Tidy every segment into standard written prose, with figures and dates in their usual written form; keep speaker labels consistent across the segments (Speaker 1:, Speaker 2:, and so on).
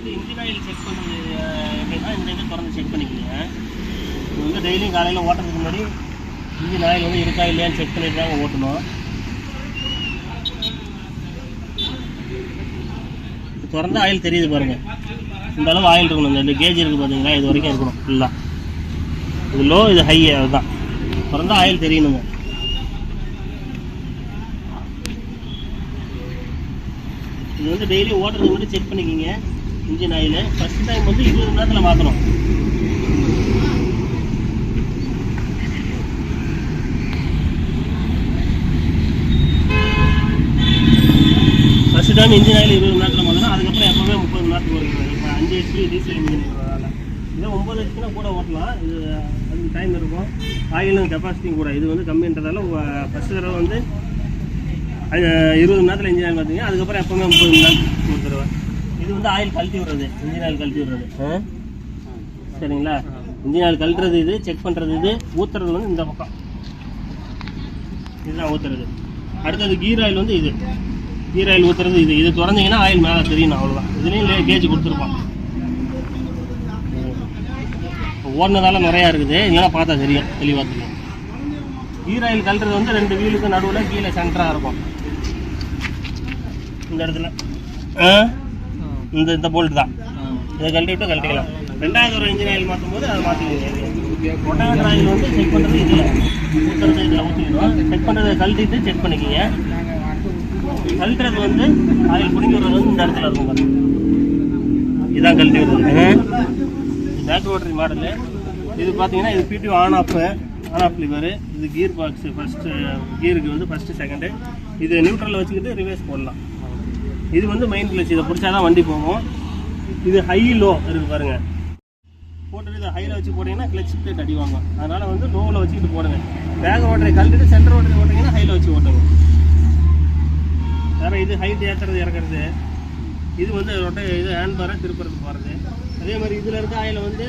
Speaker 1: வந்து engine oil check பண்ணுறது எப்படின்னா இந்த இதை திறந்து செக் பண்ணிக்கோங்க. இது வந்து டெய்லியும் காலையில் ஓட்டுறதுக்கு முன்னாடி இன்ஜின் ஆயில் வந்து இருக்கா இல்லையான்னு செக் பண்ணிட்டு தாங்க ஓட்டணும். திறந்து ஆயில் தெரியுது பாருங்கள், இந்த அளவு ஆயில் இருக்கணும். இந்த கேஜ் இருக்குது பார்த்தீங்களா, இது வரைக்கும் இருக்கணும் ஃபுல்லாக. இது லோ, இது ஹை, அதுதான். திறந்தா ஆயில் தெரியணுங்க. இது வந்து டெய்லி ஓட்டுறதுக்கு முன்னாடி செக் பண்ணிக்கிங்க இன்ஜின் ஆயில். ஃபஸ்ட் டைம் வந்து 20 மணி நேரத்தில் மாற்றணும். ஃபஸ்ட்டு டைம் இன்ஜின் ஆயில் 20 மணி நேரத்தில் மாற்றணும். அதுக்கப்புறம் எப்போவுமே 30 மணி நேரத்துக்கு ஓடிக்கணும். இப்போ 5 HP டீசல் இன்ஜின்ங்கிறதால இதே 9 HPனா கூட ஓட்டலாம். இது அதுக்கு டைம் இருக்கும், ஆயிலும் கெப்பாசிட்டியும் கூட. இது வந்து கம்மின்றதால ஃபஸ்ட்டு தடவை வந்து 20 மணி நேரத்தில் இன்ஜின் ஆயில் பார்த்தீங்க. அதுக்கப்புறம் எப்போவுமே 30 மணி நேரத்துக்கு ஒரு தடவை. இது வந்து ஆயில் கழட்டி விடுறது, இன்ஜின் ஆயில் கழட்டி விடுறது. சரிங்களா? இன்ஜின் ஆயில் கழட்டுறது இது, செக் பண்ணுறது இது, ஊற்றுறது வந்து இந்த பக்கம், இதுதான் ஊற்றுறது. அடுத்தது கீர் ஆயில் வந்து இது, கீர் ஆயில் ஊற்றுறது இது. இது திறந்தீங்கன்னா ஆயில் மேலே தெரியணும், அவ்வளோதான். இதுலேயும் கேஜ் கொடுத்துருப்பான். ஓடினதால நிறையா இருக்குது, இல்லைன்னா பார்த்தா தெரியும், தெளிவாக தெரியும். கீர் ஆயில் கழட்டுறது வந்து 2 வீலுக்கு நடுவில் கீழே சென்டராக இருக்கும். இந்த இடத்துல இந்த போல்ட் தான். இதை கழட்டிவிட்டு கழட்டிக்கலாம். 2வது ஒரு இன்ஜின் ஆயில் மாற்றும் போது அதை மாற்றிக்கிங்க. ரொட்டாவேட்டர் ஆயில் வந்து செக் பண்ணுறது இதில் ஊற்றுறது, இதில் ஊற்றிக்கணும். செக் பண்ணுறதை கழட்டிட்டு செக் பண்ணிக்கிங்க. கழட்டுறது வந்து ஆயில் பிடிக்க விடுறது வந்து இந்த இடத்துல இருக்கும் பாருங்க, இதுதான் கழட்டி விடுறது. பேக் ரோட்டரி மாடலு இது பார்த்தீங்கன்னா இது பிடிஓ ஆன் ஆஃப் லிவர். இது கீர் பாக்ஸு, ஃபஸ்ட்டு கீருக்கு வந்து ஃபஸ்ட்டு செகண்டு. இது நியூட்ரலில் வச்சுக்கிட்டு ரிவர்ஸ் போடலாம். இது வந்து மெயின் கிளச், இதை பிடிச்சா தான் வண்டி போகும். இது ஹை லோ இருக்குது பாருங்கள், போட்டுட்டு இதை ஹையில் வச்சு போட்டிங்கன்னா கிளச் பிளேட் அடி வாங்கும். அதனால் வந்து லோவில் வச்சுக்கிட்டு போடுங்க. பேக் ரோட்டரை கழட்டிட்டு சென்டர் ரோட்டரை ஓட்டிங்கன்னா ஹையில் வச்சு ஓட்டுங்க. வேறு இது ஹைட் ஏற்றுறது இறக்குறது. இது வந்து இது ஹேண்ட் பாரை திருப்புறதுக்கு போகிறது. அதே மாதிரி இதில் இருக்க ஆயில் வந்து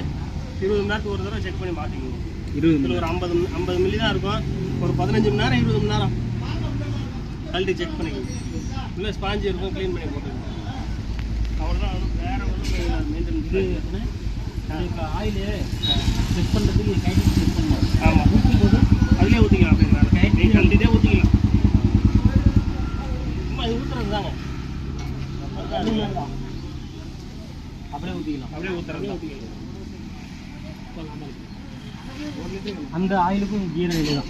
Speaker 1: 20 மணி நேரத்துக்கு ஒரு தடவை செக் பண்ணி மாற்றிக்கணும். இதில் ஒரு 50 மில்லி தான் இருக்கும். ஒரு 15 மணி நேரம் 20 மணி நேரம் கழட்டி செக் பண்ணிக்கணும். இல்லை ஸ்பாஞ்சு இருக்கும், க்ளீன் பண்ணி போட்டுக்கணும். அவ்வளோதான். வேறு ஒன்றும் மெயின்டெனன்ஸ். இப்போ ஆயிலு செக் பண்ணுறதுக்கு கைட்டு செக் பண்ணணும். ஆமாம், ஊற்றும் போது அதிலே ஊற்றிக்கலாம். அப்படின்னா கழட்டிகிட்டே ஊற்றிக்கலாம். சும்மா இது ஊற்றுறது தாங்க, அப்படியே ஊற்றிக்கலாம். அப்படியே ஊற்றுறது அந்த ஆயிலுக்கும் கீர் ஆயில் தான்.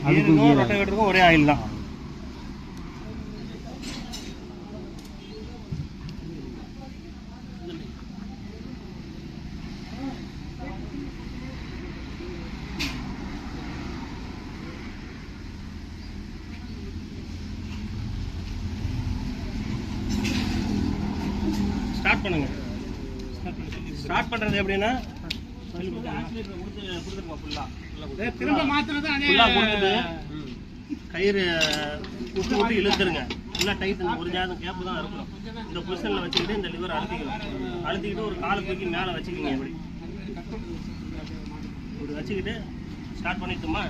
Speaker 1: அதுக்கும் ரொட்டாவேட்டருக்கும் ஒரே ஆயில் தான். ஸ்டார்ட் பண்ணுங்க. ஸ்டார்ட் பண்ணுறது எப்படின்னா திரும்ப மாற்றுறது கொடுத்துட்டு கயிறு விட்டு விட்டு இழுத்துருங்க. நல்லா டைட், ஒரு ஜாதம் கேப்பு தான் இருக்கும். இந்த பொசிஷனில் வச்சுக்கிட்டு இந்த லிவர் அழுத்திக்கிட்டு ஒரு காலை தூக்கி மேலே வச்சுக்கிங்க. இப்படி வச்சுக்கிட்டு ஸ்டார்ட் பண்ணிட்டுமா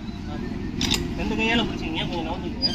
Speaker 1: 2 கையால் பிடிச்சிங்க, கொஞ்சம் நவுந்துக்குங்க.